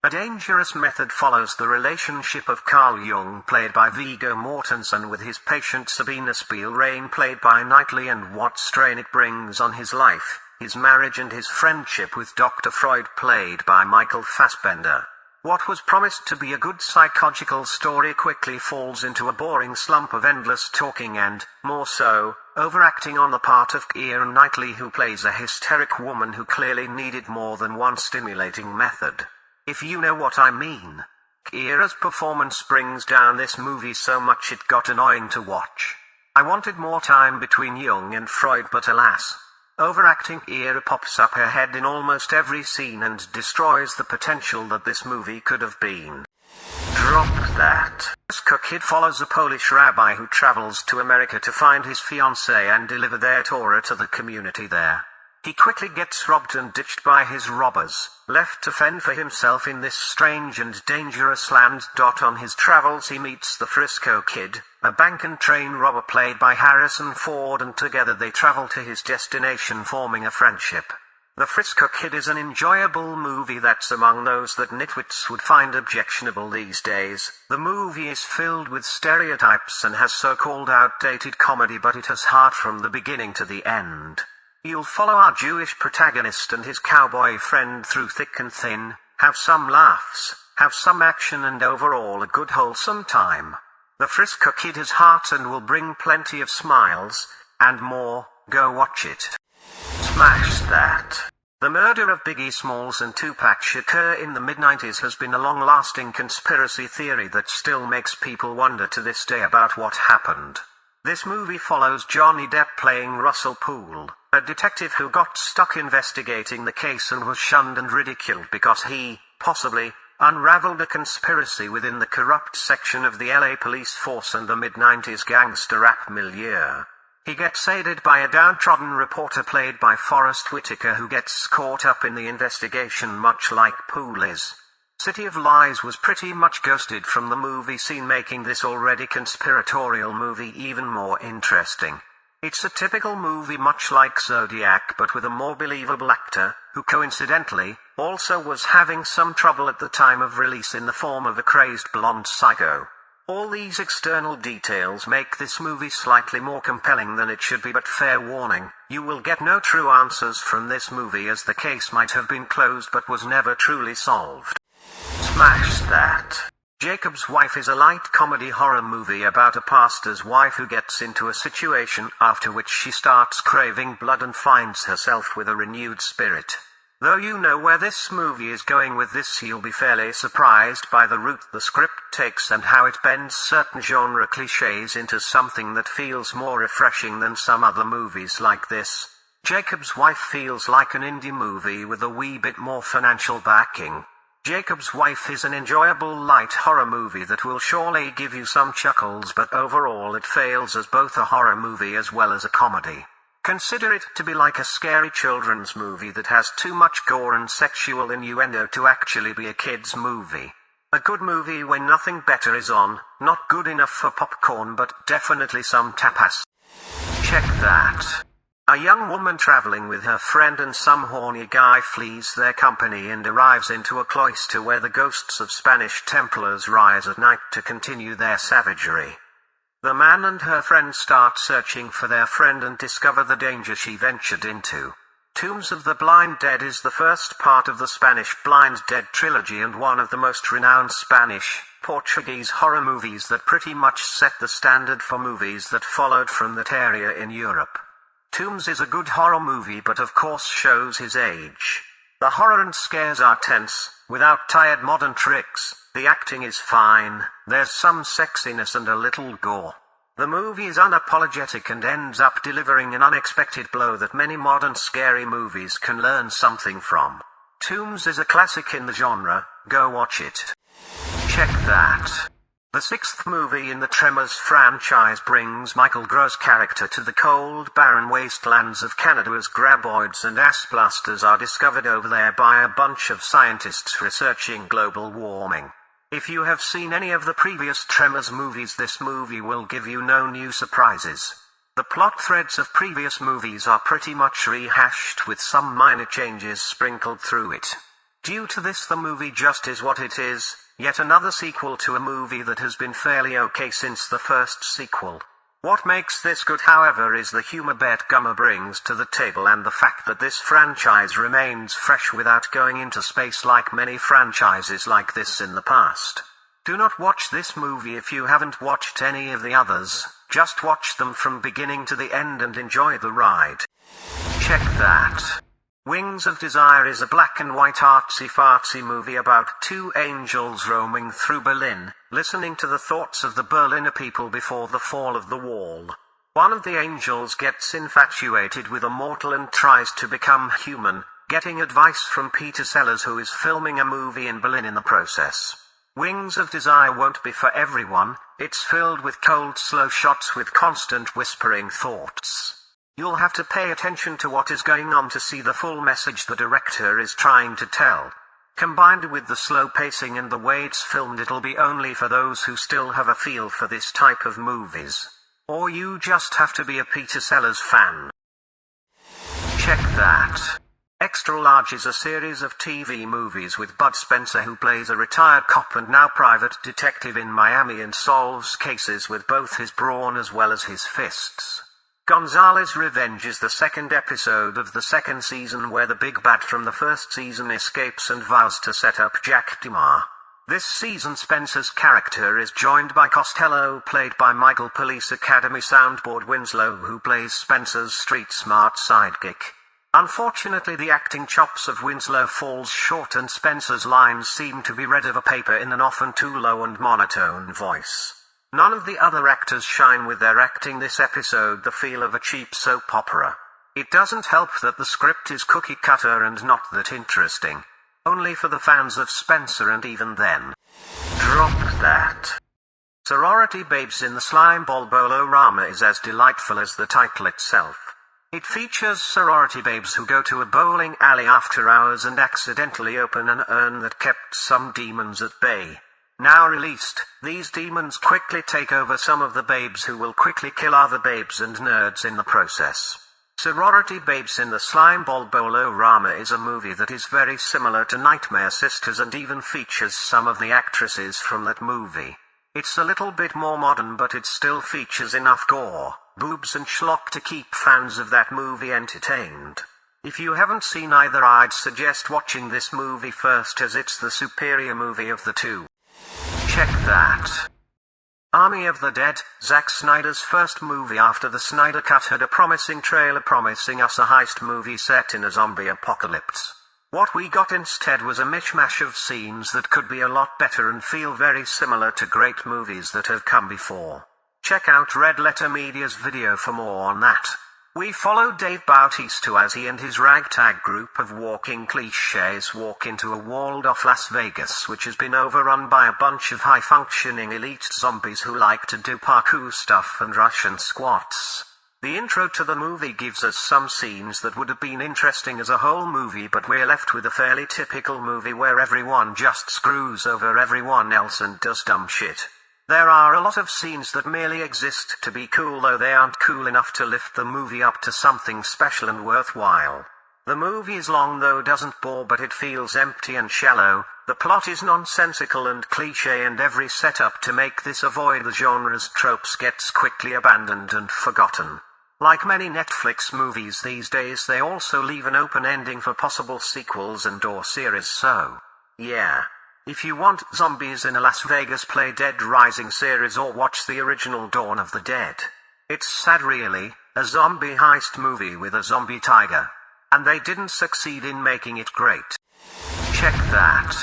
A dangerous method follows the relationship of Carl Jung, played by Viggo Mortensen, with his patient Sabina Spielrein, played by Knightley, and what strain it brings on his life, his marriage and his friendship with Dr. Freud, played by Michael Fassbender. What was promised to be a good psychological story quickly falls into a boring slump of endless talking and, more so, overacting on the part of Keira Knightley, who plays a hysteric woman who clearly needed more than one stimulating method. If you know what I mean. Keira's performance brings down this movie so much it got annoying to watch. I wanted more time between Jung and Freud, but alas. Overacting Keira pops up her head in almost every scene and destroys the potential that this movie could have been. Drop that. Frisco Kid follows a Polish rabbi who travels to America to find his fiancée and deliver their Torah to the community there. He quickly gets robbed and ditched by his robbers, left to fend for himself in this strange and dangerous land. On his travels he meets the Frisco Kid, a bank and train robber played by Harrison Ford, and together they travel to his destination, forming a friendship. The Frisco Kid is an enjoyable movie that's among those that nitwits would find objectionable these days. The movie is filled with stereotypes and has so-called outdated comedy, but it has heart from the beginning to the end. You'll follow our Jewish protagonist and his cowboy friend through thick and thin, have some laughs, have some action, and overall a good wholesome time. The Frisco Kid has heart and will bring plenty of smiles, and more. Go watch it. Smash that. The murder of Biggie Smalls and Tupac Shakur in the mid-90s has been a long-lasting conspiracy theory that still makes people wonder to this day about what happened. This movie follows Johnny Depp playing Russell Poole, a detective who got stuck investigating the case and was shunned and ridiculed because he, possibly, unraveled a conspiracy within the corrupt section of the LA police force and the mid-90s gangster rap milieu. He gets aided by a downtrodden reporter played by Forrest Whitaker, who gets caught up in the investigation much like Poole is. City of Lies was pretty much ghosted from the movie scene, making this already conspiratorial movie even more interesting. It's a typical movie much like Zodiac, but with a more believable actor, who coincidentally, also was having some trouble at the time of release in the form of a crazed blonde psycho. All these external details make this movie slightly more compelling than it should be, but fair warning, you will get no true answers from this movie, as the case might have been closed but was never truly solved. Smash that. Jacob's Wife is a light comedy horror movie about a pastor's wife who gets into a situation after which she starts craving blood and finds herself with a renewed spirit. Though you know where this movie is going with this, you'll be fairly surprised by the route the script takes and how it bends certain genre cliches into something that feels more refreshing than some other movies like this. Jacob's Wife feels like an indie movie with a wee bit more financial backing. Jacob's Wife is an enjoyable light horror movie that will surely give you some chuckles, but overall it fails as both a horror movie as well as a comedy. Consider it to be like a scary children's movie that has too much gore and sexual innuendo to actually be a kid's movie. A good movie when nothing better is on, not good enough for popcorn but definitely some tapas. Check that. A young woman traveling with her friend and some horny guy flees their company and arrives into a cloister where the ghosts of Spanish Templars rise at night to continue their savagery. The man and her friend start searching for their friend and discover the danger she ventured into. Tombs of the Blind Dead is the first part of the Spanish Blind Dead trilogy and one of the most renowned Spanish, Portuguese horror movies that pretty much set the standard for movies that followed from that area in Europe. Tombs is a good horror movie but of course shows his age. The horror and scares are tense, without tired modern tricks, the acting is fine, there's some sexiness and a little gore. The movie is unapologetic and ends up delivering an unexpected blow that many modern scary movies can learn something from. Tombs is a classic in the genre, go watch it. Check that. The sixth movie in the Tremors franchise brings Michael Groh's character to the cold, barren wastelands of Canada as graboids and ass blasters are discovered over there by a bunch of scientists researching global warming. If you have seen any of the previous Tremors movies, this movie will give you no new surprises. The plot threads of previous movies are pretty much rehashed with some minor changes sprinkled through it. Due to this, the movie just is what it is, yet another sequel to a movie that has been fairly okay since the first sequel. What makes this good, however, is the humor Bet Gummer brings to the table and the fact that this franchise remains fresh without going into space like many franchises like this in the past. Do not watch this movie if you haven't watched any of the others, just watch them from beginning to the end and enjoy the ride. Check that. Wings of Desire is a black and white artsy-fartsy movie about two angels roaming through Berlin, listening to the thoughts of the Berliner people before the fall of the wall. One of the angels gets infatuated with a mortal and tries to become human, getting advice from Peter Sellers, who is filming a movie in Berlin in the process. Wings of Desire won't be for everyone, it's filled with cold slow shots with constant whispering thoughts. You'll have to pay attention to what is going on to see the full message the director is trying to tell. Combined with the slow pacing and the way it's filmed, it'll be only for those who still have a feel for this type of movies. Or you just have to be a Peter Sellers fan. Check that. Extra Large is a series of TeeVee movies with Bud Spencer, who plays a retired cop and now private detective in Miami and solves cases with both his brawn as well as his fists. Gonzalez Revenge is the second episode of the second season, where the big bad from the first season escapes and vows to set up Jack DeMar. This season Spencer's character is joined by Costello, played by Michael Police Academy Soundboard Winslow, who plays Spencer's street-smart sidekick. Unfortunately, the acting chops of Winslow falls short and Spencer's lines seem to be read of a paper in an often too low and monotone voice. None of the other actors shine with their acting this episode the feel of a cheap soap opera. It doesn't help that the script is cookie cutter and not that interesting. Only for the fans of Spencer, and even then. Drop that. Sorority Babes in the Slimeball Bowl-o-rama is as delightful as the title itself. It features sorority babes who go to a bowling alley after hours and accidentally open an urn that kept some demons at bay. Now released, these demons quickly take over some of the babes, who will quickly kill other babes and nerds in the process. Sorority Babes in the Slimeball Bowl-o-rama is a movie that is very similar to Nightmare Sisters and even features some of the actresses from that movie. It's a little bit more modern, but it still features enough gore, boobs and schlock to keep fans of that movie entertained. If you haven't seen either, I'd suggest watching this movie first, as it's the superior movie of the two. Check that. Army of the Dead, Zack Snyder's first movie after the Snyder Cut, had a promising trailer promising us a heist movie set in a zombie apocalypse. What we got instead was a mishmash of scenes that could be a lot better and feel very similar to great movies that have come before. Check out Red Letter Media's video for more on that. We followed Dave Bautista as he and his ragtag group of walking cliches walk into a walled-off Las Vegas, which has been overrun by a bunch of high-functioning elite zombies who like to do parkour stuff and Russian squats. The intro to the movie gives us some scenes that would have been interesting as a whole movie, but we're left with a fairly typical movie where everyone just screws over everyone else and does dumb shit. There are a lot of scenes that merely exist to be cool, though they aren't cool enough to lift the movie up to something special and worthwhile. The movie is long, though doesn't bore, but it feels empty and shallow. The plot is nonsensical and cliché, and every setup to make this avoid the genre's tropes gets quickly abandoned and forgotten. Like many Netflix movies these days, they also leave an open ending for possible sequels and/or series, so yeah. If you want zombies in a Las Vegas, play Dead Rising series or watch the original Dawn of the Dead. It's sad really, a zombie heist movie with a zombie tiger. And they didn't succeed in making it great. Check that.